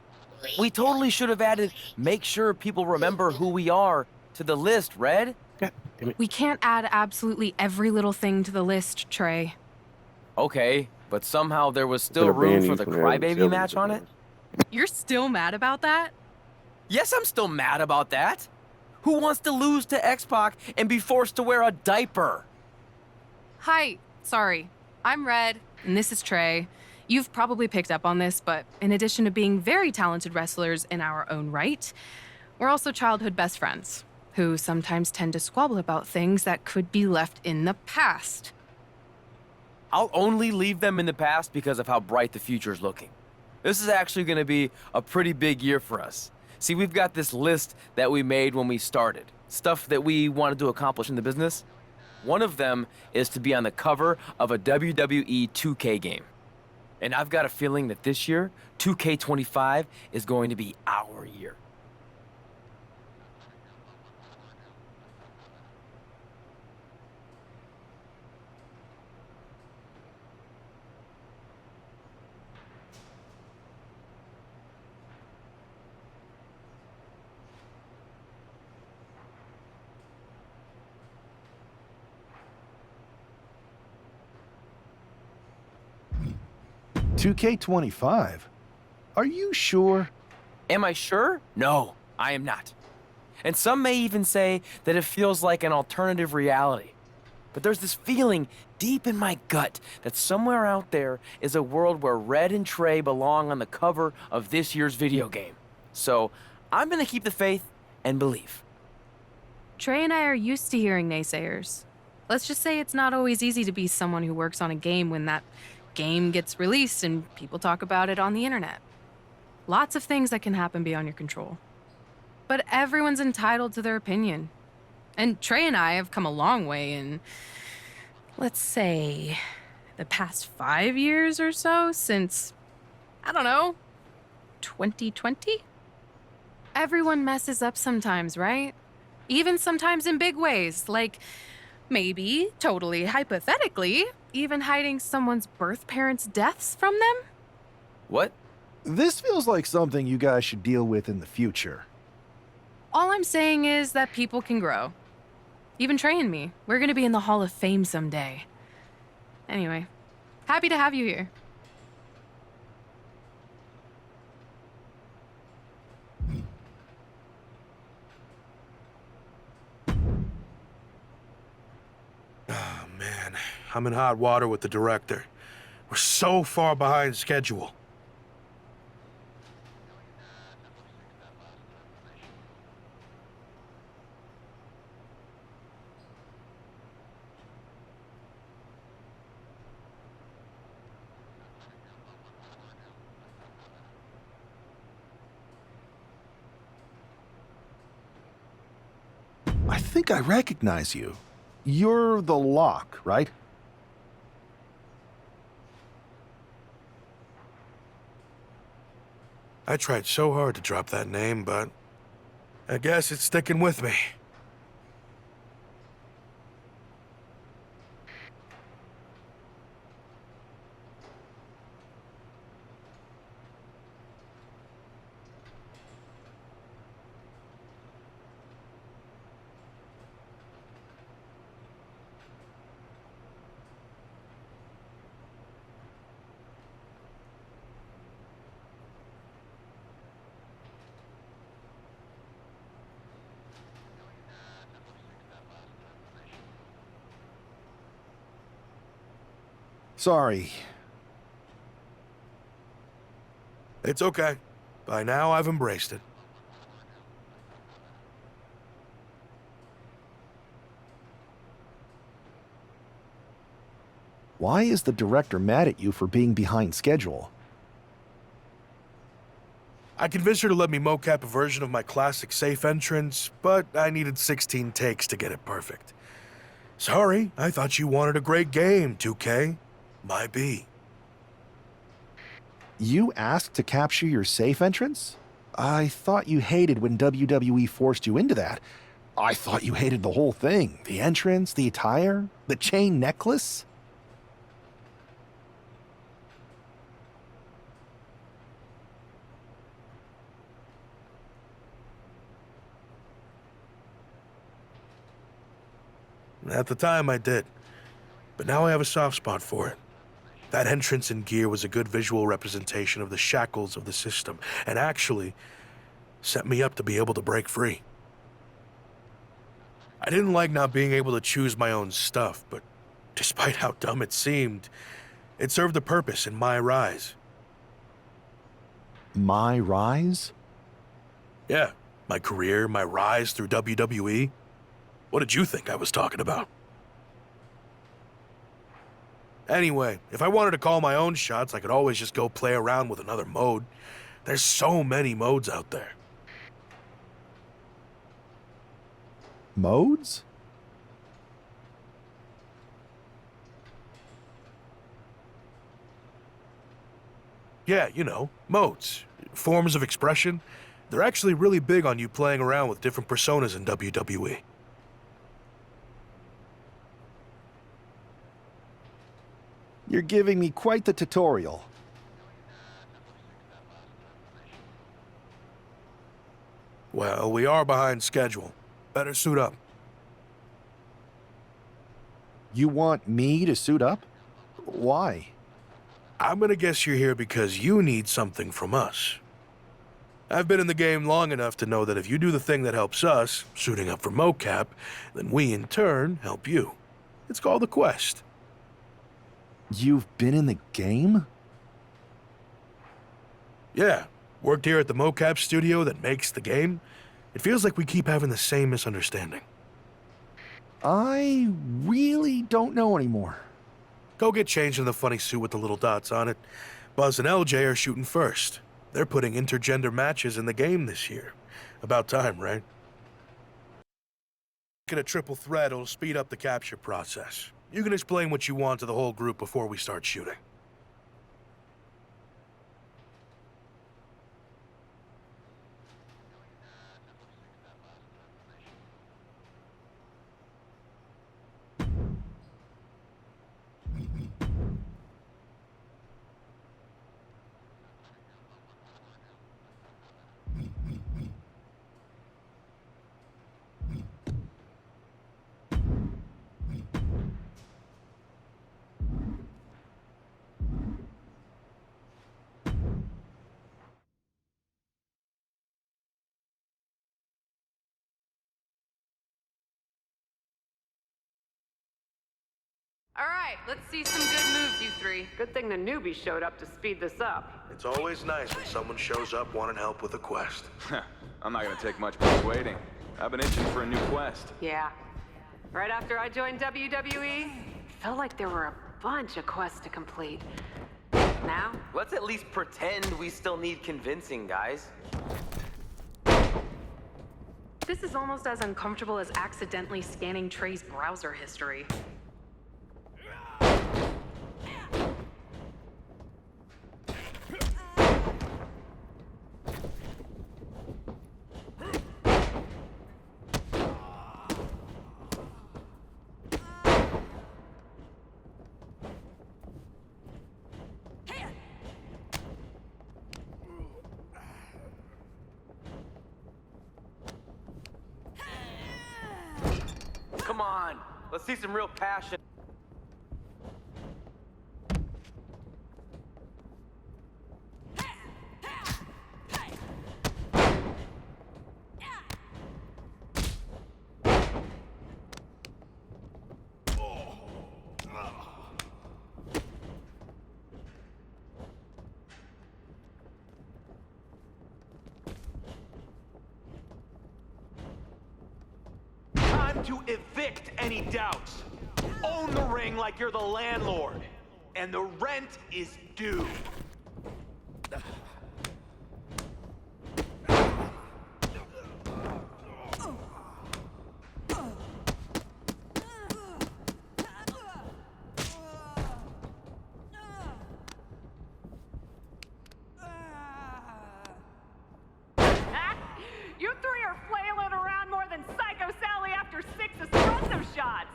We totally should have added make sure people remember who we are to the list, Red. We can't add absolutely every little thing to the list, Trey. Okay, but somehow there was still Gonna ban room you for the from having Crybaby cellular match on it? You're still mad about that? Yes, I'm still mad about that. Who wants to lose to X-Pac and be forced to wear a diaper? Hi, sorry. I'm Red, and this is Trey. You've probably picked up on this, but in addition to being very talented wrestlers in our own right, we're also childhood best friends who sometimes tend to squabble about things that could be left in the past. I'll only leave them in the past because of how bright the future's looking. This is actually going to be a pretty big year for us. See, we've got this list that we made when we started, stuff that we wanted to accomplish in the business. One of them is to be on the cover of a WWE 2K game. And I've got a feeling that this year, 2K25 is going to be our year. 2K25? Are you sure? Am I sure? No, I am not. And some may even say that it feels like an alternative reality. But there's this feeling deep in my gut that somewhere out there is a world where Red and Trey belong on the cover of this year's video game. So I'm gonna keep the faith and believe. Trey and I are used to hearing naysayers. Let's just say it's not always easy to be someone who works on a game when that game gets released and people talk about it on the internet. Lots of things that can happen beyond your control. But everyone's entitled to their opinion. And Trey and I have come a long way in, let's say, the past 5 years or so since, I don't know, 2020? Everyone messes up sometimes, right? Even sometimes in big ways, like maybe, totally hypothetically, even hiding someone's birth parents' deaths from them? What? This feels like something you guys should deal with in the future. All I'm saying is that people can grow. Even Trey and me. We're gonna be in the Hall of Fame someday. Anyway, happy to have you here. Oh, man. I'm in hot water with the director. We're so far behind schedule. I think I recognize you. You're the Lock, right? I tried so hard to drop that name, but I guess it's sticking with me. Sorry. It's okay. By now, I've embraced it. Why is the director mad at you for being behind schedule? I convinced her to let me mocap a version of my classic safe entrance, but I needed 16 takes to get it perfect. Sorry, I thought you wanted a great game, 2K. My B. You asked to capture your safe entrance? I thought you hated when WWE forced you into that. I thought you hated the whole thing. The entrance, the attire, the chain necklace. At the time, I did. But now I have a soft spot for it. That entrance and gear was a good visual representation of the shackles of the system, and actually set me up to be able to break free. I didn't like not being able to choose my own stuff, but despite how dumb it seemed, it served a purpose in my rise. My rise? Yeah, my career, my rise through WWE. What did you think I was talking about? Anyway, if I wanted to call my own shots, I could always just go play around with another mode. There's so many modes out there. Modes? Yeah, you know, modes. Forms of expression. They're actually really big on you playing around with different personas in WWE. You're giving me quite the tutorial. Well, we are behind schedule. Better suit up. You want me to suit up? Why? I'm gonna guess you're here because you need something from us. I've been in the game long enough to know that if you do the thing that helps us, suiting up for mocap, then we in turn help you. It's called a quest. You've been in the game? Yeah, worked here at the mocap studio that makes the game. It feels like we keep having the same misunderstanding. I really don't know anymore. Go get changed in the funny suit with the little dots on it. Buzz and LJ are shooting first. They're putting intergender matches in the game this year. About time, right? Making a triple threat will speed up the capture process. You can explain what you want to the whole group before we start shooting. All right, let's see some good moves, you three. Good thing the newbie showed up to speed this up. It's always nice when someone shows up wanting help with a quest. I'm not gonna take much persuading. I've been itching for a new quest. Yeah. Right after I joined WWE, felt like there were a bunch of quests to complete. Now? Let's at least pretend we still need convincing, guys. This is almost as uncomfortable as accidentally scanning Trey's browser history. Come on, let's see some real passion. To evict any doubts. Own the ring like you're the landlord. And the rent is due. You three are flailing around more than Psycho Sally after 6 espresso shots!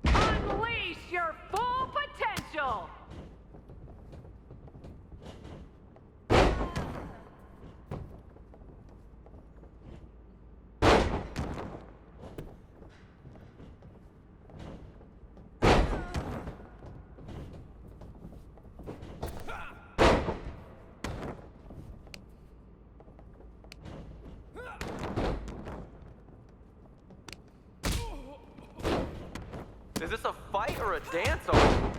Unleash your full potential! Is this a fight or a dance-off?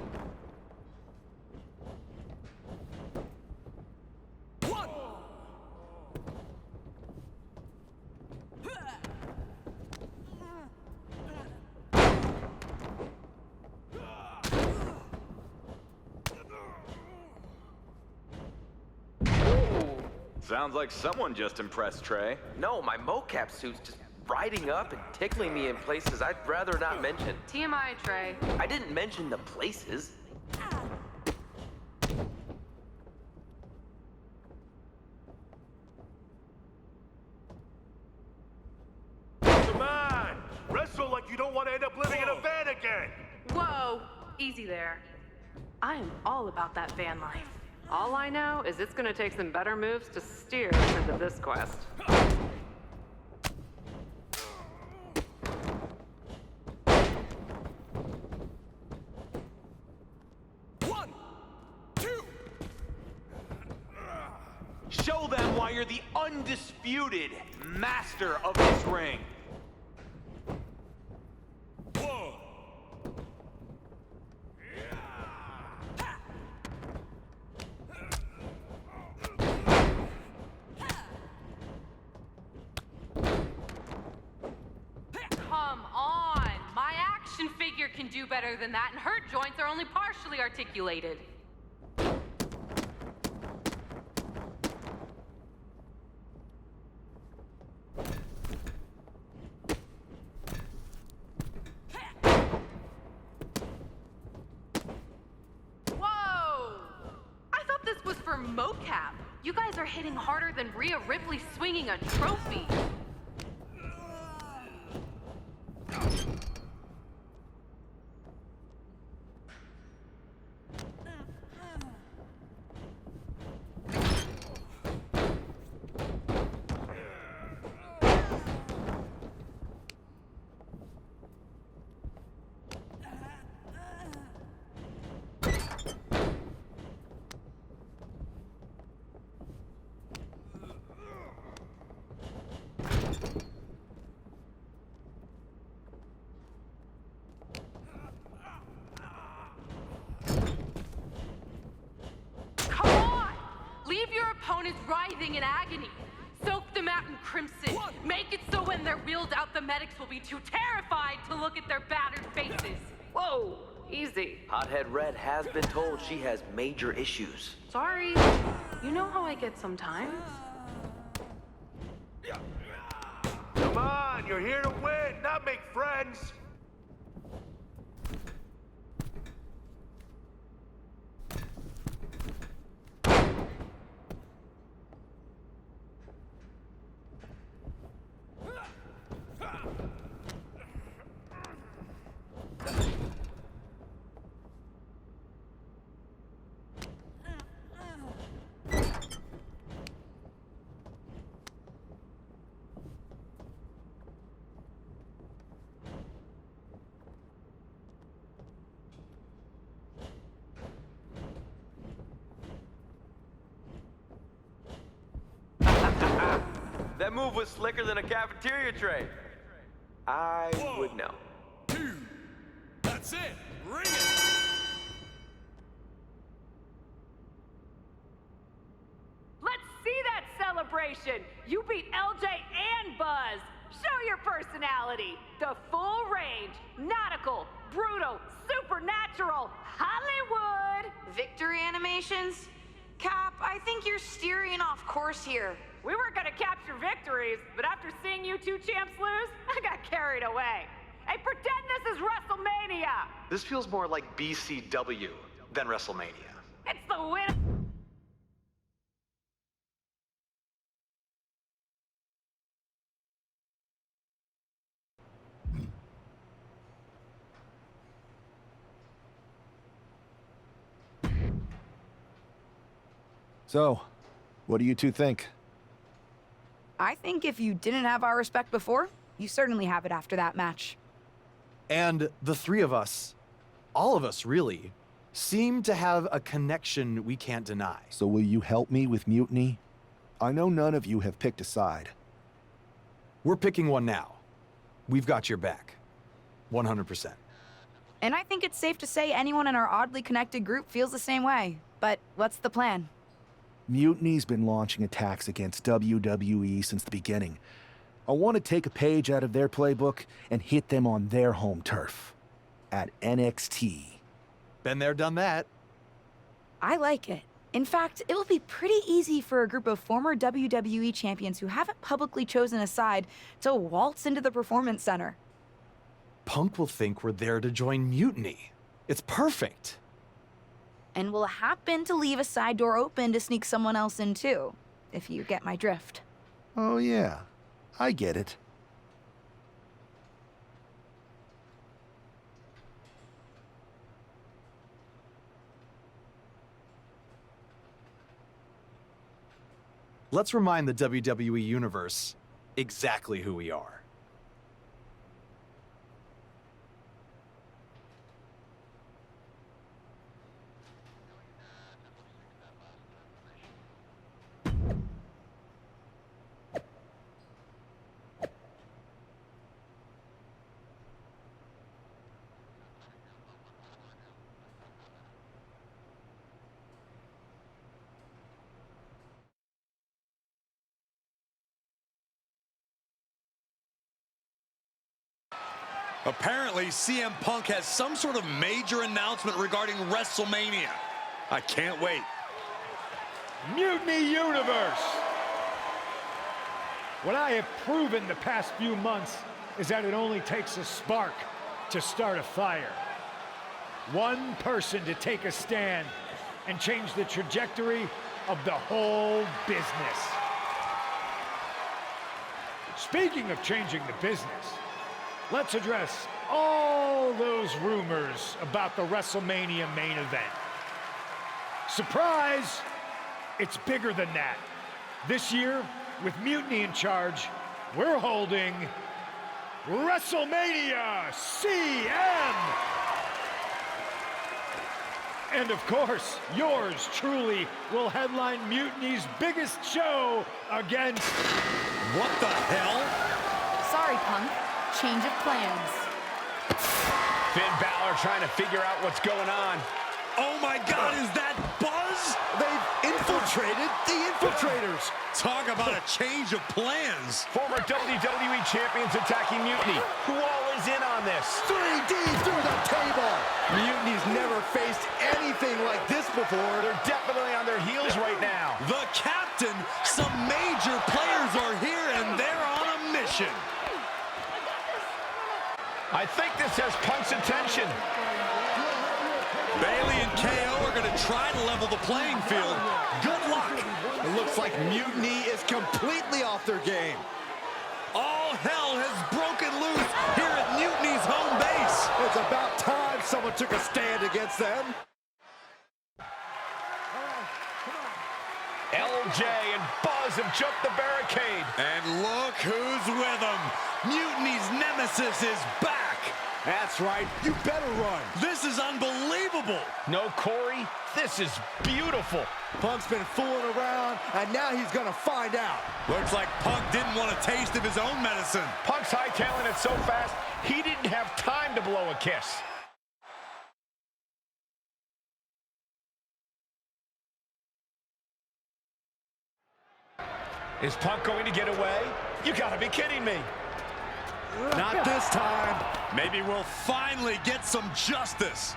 Sounds like someone just impressed Trey. No, my mocap suit's just riding up and tickling me in places I'd rather not mention. TMI, Trey. I didn't mention the places. Come on! Wrestle like you you don't want to end up living in a van again. Whoa, easy there. I am all about that van life. All I know is it's gonna take some better moves to steer us into this quest. Show them why you're the undisputed master of this ring. Come on! My action figure can do better than that, and her joints are only partially articulated. Whoa! I thought this was for mocap. You guys are hitting harder than Rhea Ripley swinging a trophy. Leave your opponents writhing in agony. Soak them out in crimson. Make it so when they're wheeled out, the medics will be too terrified to look at their battered faces. Whoa, easy. Hothead Red has been told she has major issues. Sorry. You know how I get sometimes. Come on, you're here to win, not make friends. That move was slicker than a cafeteria tray. I would know. That's it. Ring it. Let's see that celebration. You beat LJ and Buzz. Show your personality. The full range. Nautical, brutal, supernatural, Hollywood. Victory animations? Cap, I think you're steering off course here. We were gonna capture victories, but after seeing you two champs lose, I got carried away. Hey, pretend this is WrestleMania! This feels more like BCW than WrestleMania. It's the win. So, what do you two think? I think if you didn't have our respect before, you certainly have it after that match. And the three of us, all of us really, seem to have a connection we can't deny. So will you help me with Mutiny? I know none of you have picked a side. We're picking one now. We've got your back. 100%. And I think it's safe to say anyone in our oddly connected group feels the same way. But what's the plan? Mutiny's been launching attacks against WWE since the beginning. I want to take a page out of their playbook and hit them on their home turf. At NXT. Been there, done that. I like it. In fact, it will be pretty easy for a group of former WWE champions who haven't publicly chosen a side to waltz into the Performance Center. Punk will think we're there to join Mutiny. It's perfect. And we'll happen to leave a side door open to sneak someone else in too, if you get my drift. Oh yeah, I get it. let's remind the WWE Universe exactly who we are. Apparently, CM Punk has some sort of major announcement regarding WrestleMania. I can't wait. Mutiny Universe! What I have proven the past few months is that it only takes a spark to start a fire. One person to take a stand and change the trajectory of the whole business. Speaking of changing the business, let's address all those rumors about the WrestleMania main event. Surprise! It's bigger than that. This year, with Mutiny in charge, we're holding WrestleMania CM! And of course, yours truly will headline Mutiny's biggest show against... What the hell? Sorry, Punk. Change of plans. Finn Balor trying to figure out what's going on. Oh my God, is that Buzz? They've infiltrated the Infiltrators. Talk about a change of plans. Former WWE champions attacking Mutiny. Who all is in on this? 3D through the table. Mutiny's never faced anything like this before. They're definitely on their heels right now. The captain, some major players are here and they're on a mission. I think this has Punk's attention. Bayley and KO are going to try to level the playing field. Good luck. It looks like Mutiny is completely off their game. All hell has broken loose here at Mutiny's home base. It's about time someone took a stand against them. LJ and Buzz have jumped the barricade. And look who's with them. Mutiny's nemesis is back. That's right. You better run. This is unbelievable. No, Corey, this is beautiful. Punk's been fooling around, and now he's going to find out. Looks like Punk didn't want a taste of his own medicine. Punk's hightailing it so fast, he didn't have time to blow a kiss. Is Punk going to get away? You gotta be kidding me. Not this time. Maybe we'll finally get some justice.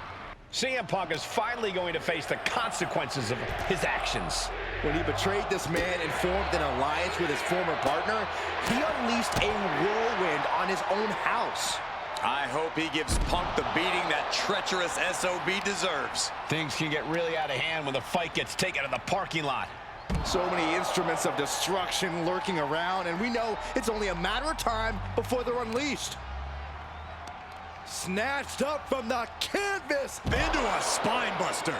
CM Punk is finally going to face the consequences of his actions. When he betrayed this man and formed an alliance with his former partner, he unleashed a whirlwind on his own house. I hope he gives Punk the beating that treacherous SOB deserves. Things can get really out of hand when the fight gets taken in the parking lot. So many instruments of destruction lurking around, and we know it's only a matter of time before they're unleashed. Snatched up from the canvas into a spine buster.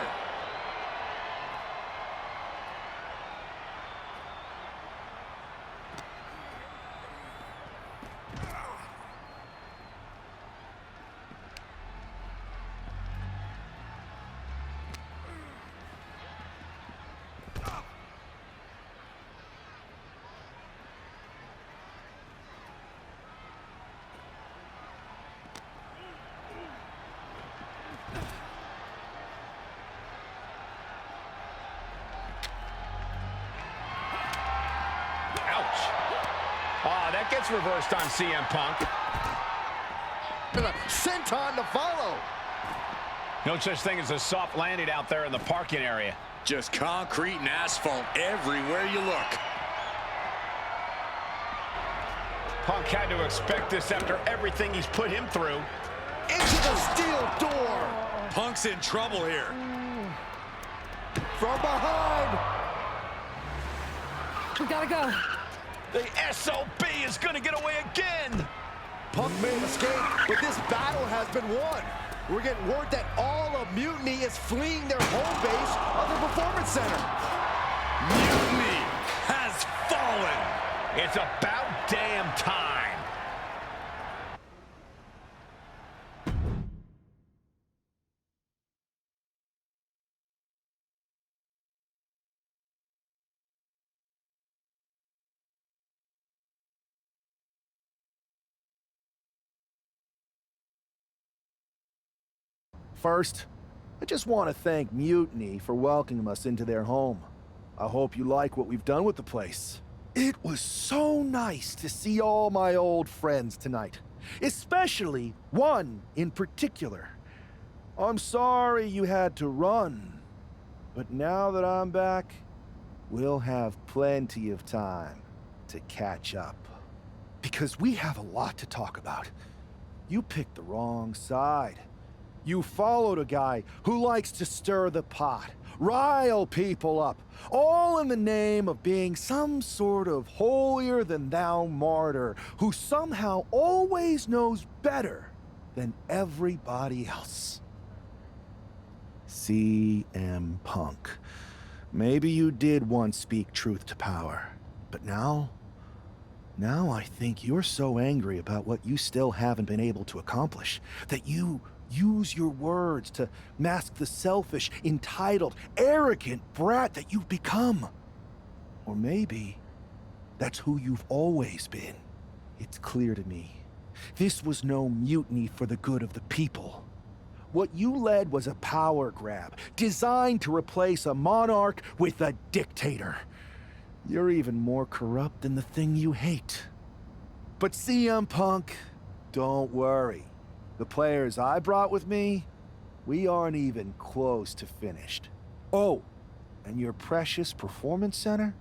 That gets reversed on CM Punk. And a senton to follow. No such thing as a soft landing out there in the parking area. Just concrete and asphalt everywhere you look. Punk had to expect this after everything he's put him through. Into the steel door. Punk's in trouble here. From behind. We gotta go. The SOB is gonna get away again! Punk may have escaped, but this battle has been won. We're getting word that all of Mutiny is fleeing their home base of the Performance Center. Mutiny has about damn time. First, I just want to thank Mutiny for welcoming us into their home. I hope you like what we've done with the place. It was so nice to see all my old friends tonight, especially one in particular. I'm sorry you had to run, but now that I'm back, we'll have plenty of time to catch up. Because we have a lot to talk about. You picked the wrong side. You followed a guy who likes to stir the pot, rile people up, all in the name of being some sort of holier-than-thou martyr who somehow always knows better than everybody else. CM Punk. Maybe you did once speak truth to power, but now I think you're so angry about what you still haven't been able to accomplish that you use your words to mask the selfish, entitled, arrogant brat that you've become. Or maybe that's who you've always been. It's clear to me. This was no mutiny for the good of the people. What you led was a power grab, designed to replace a monarch with a dictator. You're even more corrupt than the thing you hate. But CM Punk, don't worry. The players I brought with me, we aren't even close to finished. Oh, and your precious performance center?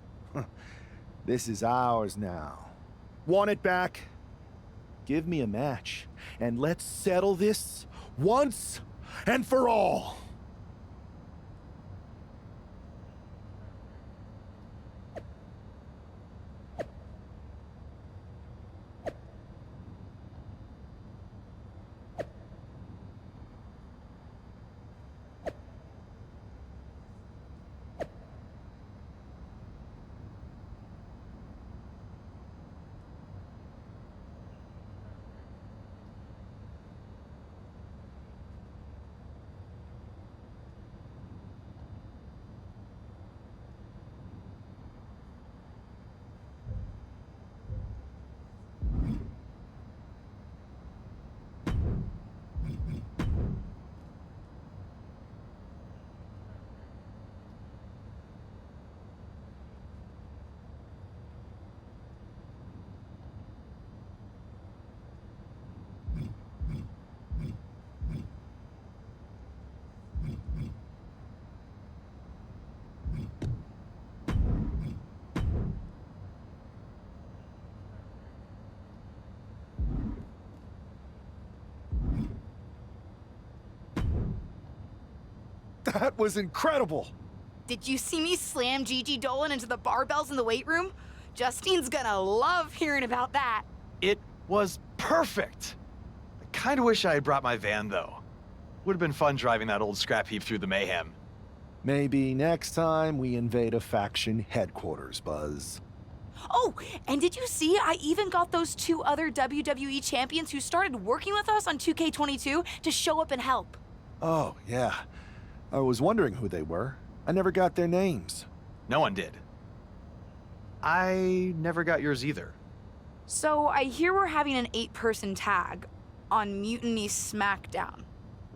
This is ours now. Want it back? Give me a match, and let's settle this once and for all. That was incredible! Did you see me slam Gigi Dolan into the barbells in the weight room? Justine's gonna love hearing about that. It was perfect. I kind of wish I had brought my van, though. Would have been fun driving that old scrap heap through the mayhem. Maybe next time we invade a faction headquarters, Buzz. Oh, and did you see I even got those 2 other WWE champions who started working with us on 2K22 to show up and help? Oh, yeah. I was wondering who they were. I never got their names. No one did. I never got yours either. So I hear we're having an 8-person tag on Mutiny SmackDown.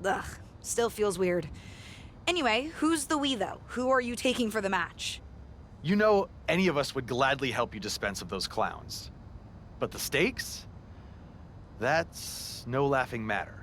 Ugh, still feels weird. Anyway, who's the we, though? Who are you taking for the match? You know, any of us would gladly help you dispense of those clowns. But the stakes? That's no laughing matter.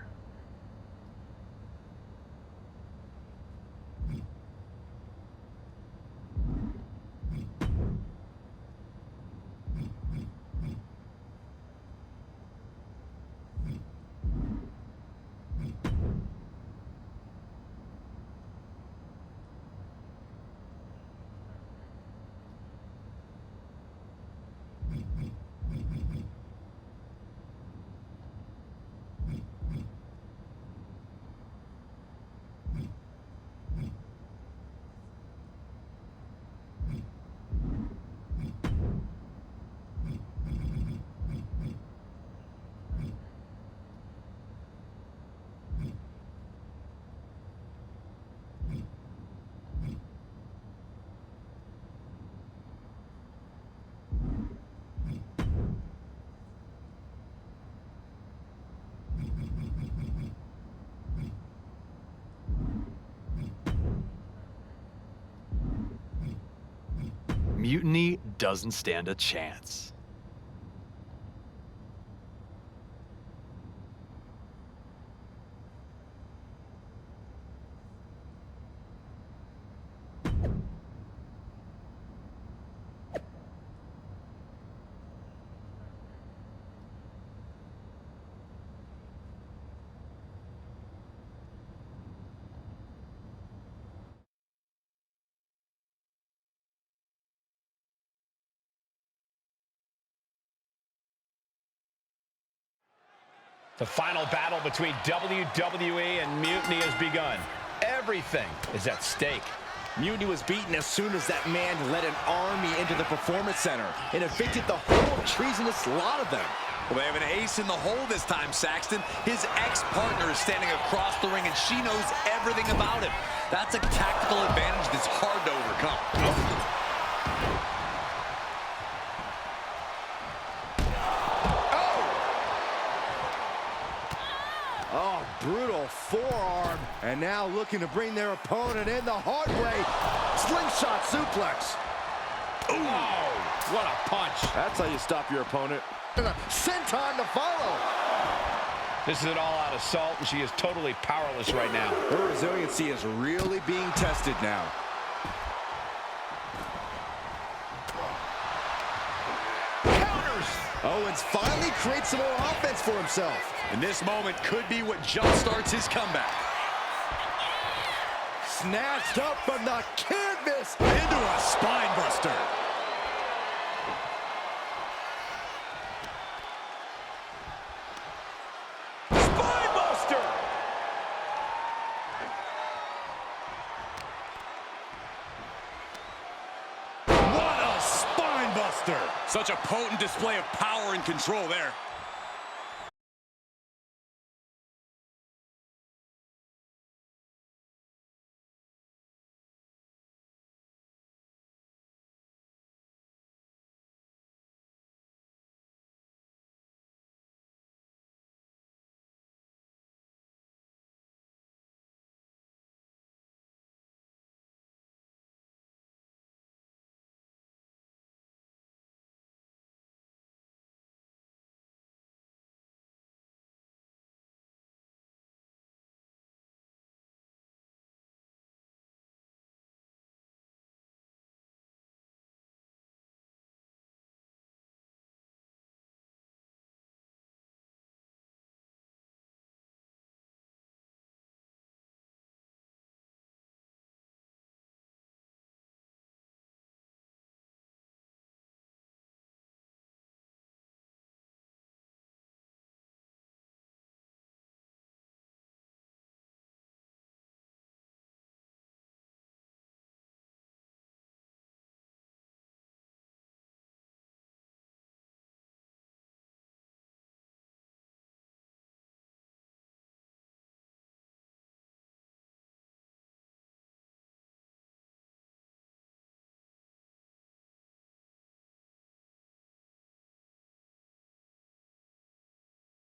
Mutiny doesn't stand a chance. The final battle between WWE and Mutiny has begun. Everything is at stake. Mutiny was beaten as soon as that man led an army into the Performance Center and evicted the whole treasonous lot of them. Well, they have an ace in the hole this time, Saxton. His ex-partner is standing across the ring, and she knows everything about him. That's a tactical advantage that's hard to overcome. Oh, brutal forearm. And now looking to bring their opponent in the hard way. Slingshot suplex. Ooh, what a punch. That's how you stop your opponent. And a senton to follow. This is an all-out assault, and she is totally powerless right now. Her resiliency is really being tested now. Counters! Owens finally creates some more offense for himself. And this moment could be what jumpstarts his comeback. Snatched up from the canvas into a spine buster. Spine buster! What a spine buster! Such a potent display of power and control there.